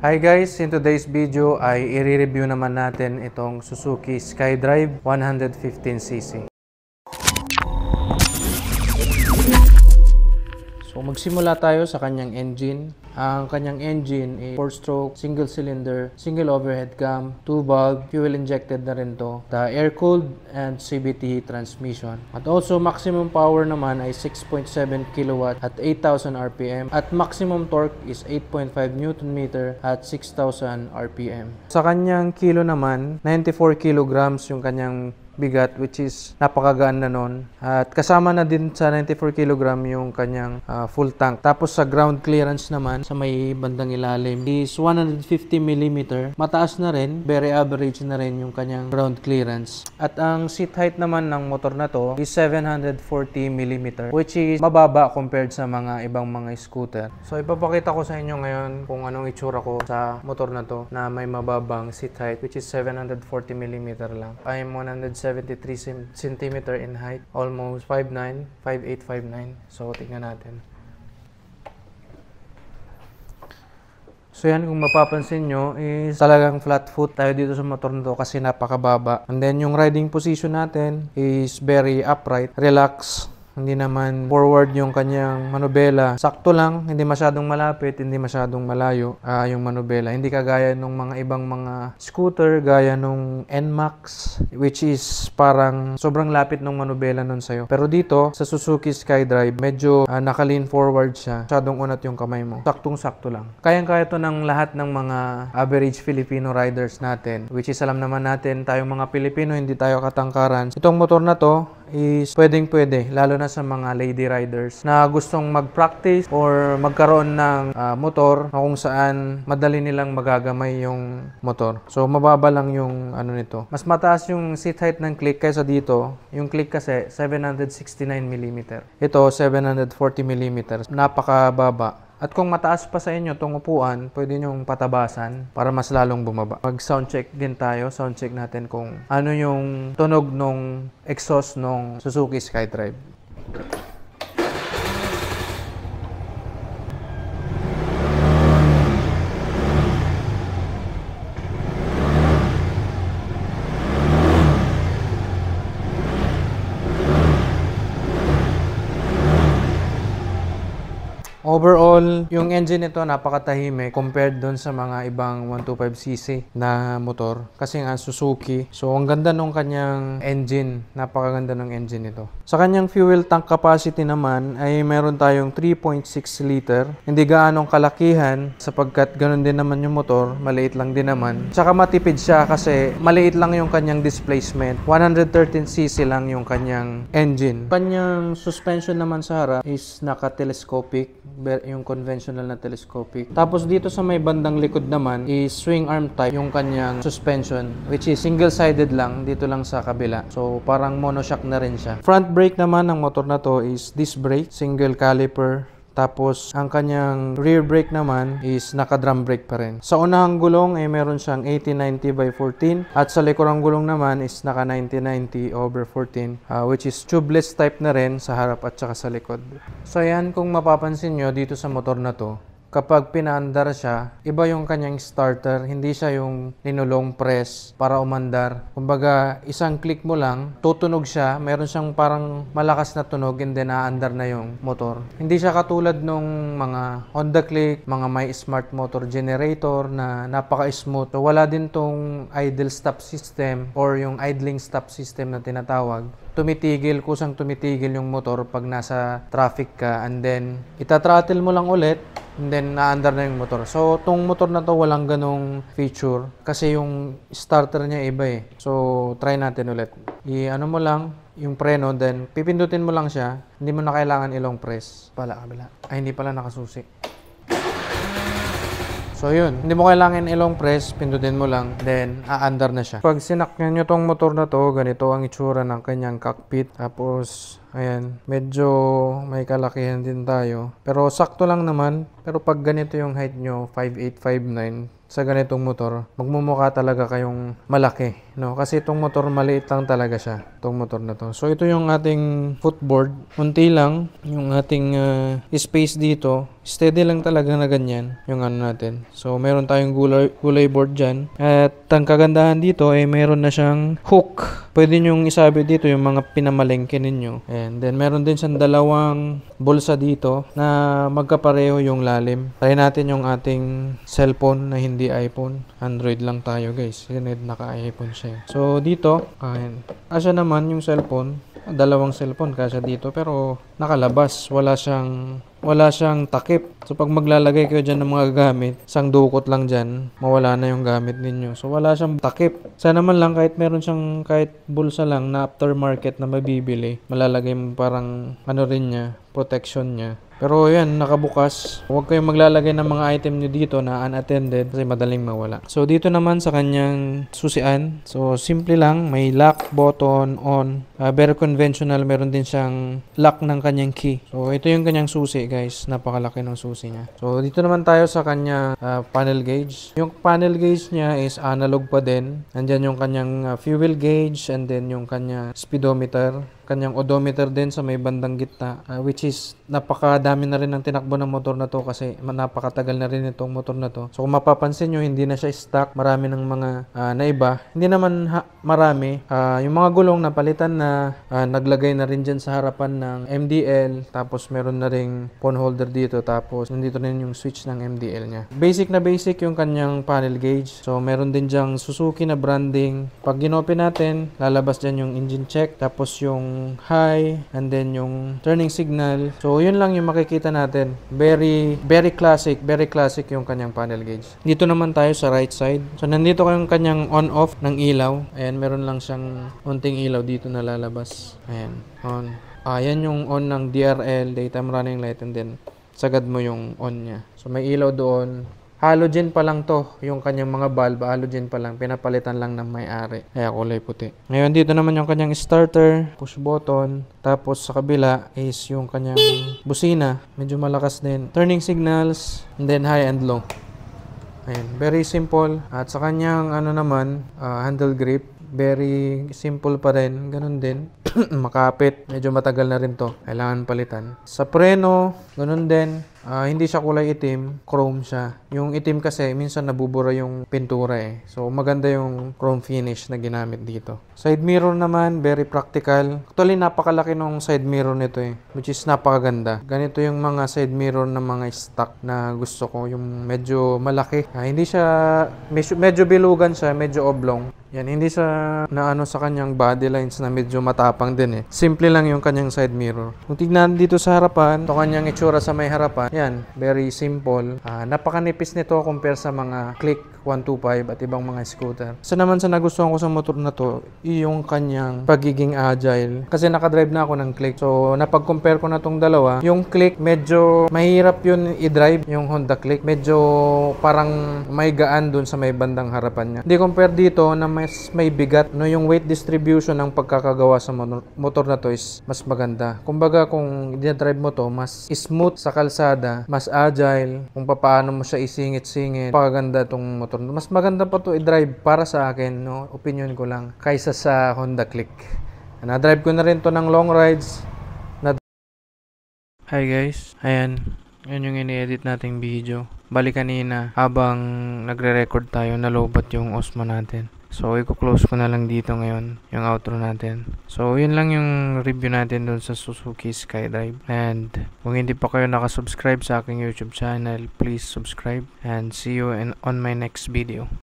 Hi guys, in today's video ay i-review naman natin itong Suzuki SkyDrive 115cc. So magsimula tayo sa kanyang engine. Ang kanyang engine ay 4-stroke, single cylinder, single overhead cam, 2-valve, fuel injected na rin to. The air-cooled and CVT transmission. At also maximum power naman ay 6.7 kW at 8,000 RPM. At maximum torque is 8.5 Nm at 6,000 RPM. Sa kanyang kilo naman, 94 kilograms yung kanyang bigat, which is napakagaan na nun. At kasama na din sa 94 kg yung kanyang full tank. Tapos sa ground clearance naman, sa may bandang ilalim, is 150 mm. Mataas na rin, very average na rin yung kanyang ground clearance. At ang seat height naman ng motor na to is 740 mm, which is mababa compared sa mga ibang mga scooter. So ipapakita ko sa inyo ngayon kung anong itsura ko sa motor na to na may mababang seat height, which is 740 mm lang. I'm 173 cm in height, almost 5'9", 5'8", 5'9". So, tingnan natin. So, yan, kung mapapansin nyo, is talagang flat foot tayo dito sa motor na to kasi napakababa. And then, yung riding position natin is very upright, relax. Hindi naman forward yung kanyang manubela. Sakto lang, hindi masyadong malapit, hindi masyadong malayo yung manubela. Hindi kagaya nung mga ibang mga scooter, gaya nung NMAX, which is parang sobrang lapit ng manubela nun sa'yo. Pero dito, sa Suzuki SkyDrive, medyo naka-lean forward siya. Masyadong unat yung kamay mo. Saktong-sakto lang. Kayang-kaya to ng lahat ng mga average Filipino riders natin, which is alam naman natin, tayong mga Pilipino, hindi tayo katangkaran. Itong motor na to is pwedeng-pwede, lalo na sa mga lady riders na gustong mag-practice or magkaroon ng motor na kung saan madali nilang magagamay yung motor. So, mababa lang yung ano nito. Mas mataas yung seat height ng click kaysa dito. Yung click kasi 769 mm. Ito 740 mm. Napakababa. At kung mataas pa sa inyo itong upuan, pwede nyong patabasan para mas lalong bumaba. Mag-soundcheck din tayo. Soundcheck natin kung ano yung tunog ng exhaust ng Suzuki SkyDrive. Overall, yung engine nito napakatahimik compared doon sa mga ibang 125cc na motor. Kasi nga Suzuki. So, ang ganda nung kanyang engine. Napakaganda ng engine nito. Sa kanyang fuel tank capacity naman ay meron tayong 3.6 liter. Hindi gaanong kalakihan sapagkat ganun din naman yung motor. Maliit lang din naman. Tsaka matipid siya kasi maliit lang yung kanyang displacement. 113cc lang yung kanyang engine. Kanyang suspension naman sa harap is naka-telescopic. Yung conventional na telescopic. Tapos dito sa may bandang likod naman is swing arm type yung kanyang suspension, which is single-sided lang dito lang sa kabila. So parang monoshock na rin siya. Front brake naman ng motor na to is disc brake, single caliper. Tapos, ang kanyang rear brake naman is naka-drum brake pa rin. Sa unahang gulong ay meron siyang 80/90/14 at sa likurang gulong naman is naka 90/90/14 which is tubeless type na rin sa harap at saka sa likod. So, yan kung mapapansin nyo dito sa motor na to. Kapag pinaandar siya, iba yung kanyang starter. Hindi siya yung linulong press para umandar. Kumbaga, isang click mo lang, tutunog siya. Meron siyang parang malakas na tunog and then aandar na yung motor. Hindi siya katulad nung mga Honda Click, mga may smart motor generator na napaka-smooth. So, wala din tong idle stop system or yung idling stop system na tinatawag. Kusang tumitigil yung motor pag nasa traffic ka and then ita-throttle mo lang ulit and then naandar na yung motor. So, tong motor na to walang ganong feature kasi yung starter niya iba eh. So, try natin ulit. I-ano mo lang yung preno, then pipindutin mo lang siya. Hindi mo na kailangan ilong press. Kabila. Ay, hindi pala nakasusi. So yun, hindi mo kailangan ilong press, pindutin mo lang, then aandar na siya. Pag sinakyan nyo tong motor na to, ganito ang itsura ng kanyang cockpit. Tapos Ayan, medyo may kalakihan din tayo. Pero sakto lang naman. Pero pag ganito yung height nyo, 5'8", 5'9", sa ganitong motor, magmumukha talaga kayong malaki, no? Kasi itong motor maliit lang talaga siya, itong motor na to. So ito yung ating footboard, unti lang yung ating space dito. Steady lang talaga na ganyan yung ano natin. So meron tayong gulay board dyan. At ang kagandahan dito ay meron na siyang hook. Pwede nyong isabit dito yung mga pinamalengke ninyo. And then meron din siyang dalawang bulsa dito na magkapareho yung lalim. Try natin yung ating cellphone na hindi iPhone. Android lang tayo guys. Sined naka-iPhone siya. So dito, ayan. Asya naman yung cellphone. Dalawang cellphone kasi dito pero nakalabas. Wala siyang takip. So pag maglalagay kayo dyan ng mga gamit, isang dukot lang dyan, mawala na yung gamit ninyo. So wala siyang takip. Sana man lang kahit meron siyang kahit bulsa lang na aftermarket na mabibili, malalagay mo parang ano rin niya, protection niya. Pero yan, nakabukas. Huwag kayong maglalagay ng mga item nyo dito na unattended kasi madaling mawala. So dito naman sa kanyang susian. So simple lang, may lock button on. Very conventional, meron din siyang lock ng kanyang key. So ito yung kanyang susi guys, napakalaki ng susi niya. So dito naman tayo sa kanya panel gauge. Yung panel gauge niya is analog pa din. Nandyan yung kanyang fuel gauge and then yung kanya speedometer. Kanyang odometer din sa may bandang gitna, which is napakadami na rin ng tinakbo ng motor na to kasi napakatagal na rin itong motor na to. So kung mapapansin nyo, hindi na siya stock. Marami ng mga naiba. Hindi naman marami. Yung mga gulong napalitan na, naglagay na rin dyan sa harapan ng MDL. Tapos meron na ring phone holder dito. Tapos nandito rin yung switch ng MDL niya. Basic na basic yung kanyang panel gauge. So meron din dyang Suzuki na branding. Pag ginopen natin, lalabas dyan yung engine check. Tapos yung high and then yung turning signal. So yun lang yung makikita natin. Very classic yung kanyang panel gauge. Dito naman tayo sa right side. So nandito yung kanyang on off ng ilaw. Ayan, meron lang siyang unting ilaw dito na lalabas. Ayan, on. Ayan yung on ng DRL, daytime running light, and then sagad mo yung on niya. So may ilaw doon. Halogen pa lang to, yung kanyang mga bulb, halogen pa lang, pinapalitan lang ng may-ari. Kaya kulay puti. Ngayon dito naman yung kanyang starter, push button, tapos sa kabila is yung kanyang busina, medyo malakas din. Turning signals, and then high and low. Ayan, very simple. At sa kanyang ano naman, handle grip, very simple pa rin, ganun din. Makapit, medyo matagal na rin to, kailangan palitan. Sa preno, ganun din. Hindi siya kulay itim, chrome siya. Yung itim kasi, minsan nabubura yung pintura eh. So, maganda yung chrome finish na ginamit dito. Side mirror naman, very practical. Actually, napakalaki nung side mirror nito eh. Which is napakaganda. Ganito yung mga side mirror na mga stock na gusto ko. Yung medyo malaki. Hindi siya, medyo bilugan siya, medyo oblong. Yan, hindi siya na ano sa kanyang body lines na medyo matapang din eh. Simple lang yung kanyang side mirror. Kung tignan dito sa harapan, ito kanyang itsura sa may harapan. Yan, very simple. Napakanipis nito compare sa mga Click 125 at ibang mga scooter. Isa naman sa nagustuhan ko sa motor na to, yung kanyang pagiging agile. Kasi nakadrive na ako ng Click. So, napag-compare ko na tong dalawa. Yung Click, medyo mahirap yun i-drive. Yung Honda Click, medyo parang may gaan dun sa may bandang harapan niya. Hindi compare dito na mas may bigat. No, yung weight distribution ng pagkakagawa sa motor na to is mas maganda. Kumbaga, kung i-drive mo to, mas smooth sa kalsada, mas agile, kung paano mo siya isingit-singit. Pagaganda tong motor. Mas maganda pa to i-drive para sa akin, no? Opinion ko lang, kaysa sa Honda Click. Na-drive ko na rin to ng long rides. Hi guys, ayan. Yan yung ini-edit nating video. Bali kanina, habang nagre-record tayo, nalobat yung Osmo natin. So, i-close ko na lang dito ngayon yung outro natin. So, yun lang yung review natin dun sa Suzuki Skydrive. And kung hindi pa kayo nakasubscribe sa aking YouTube channel, please subscribe. And see you on my next video.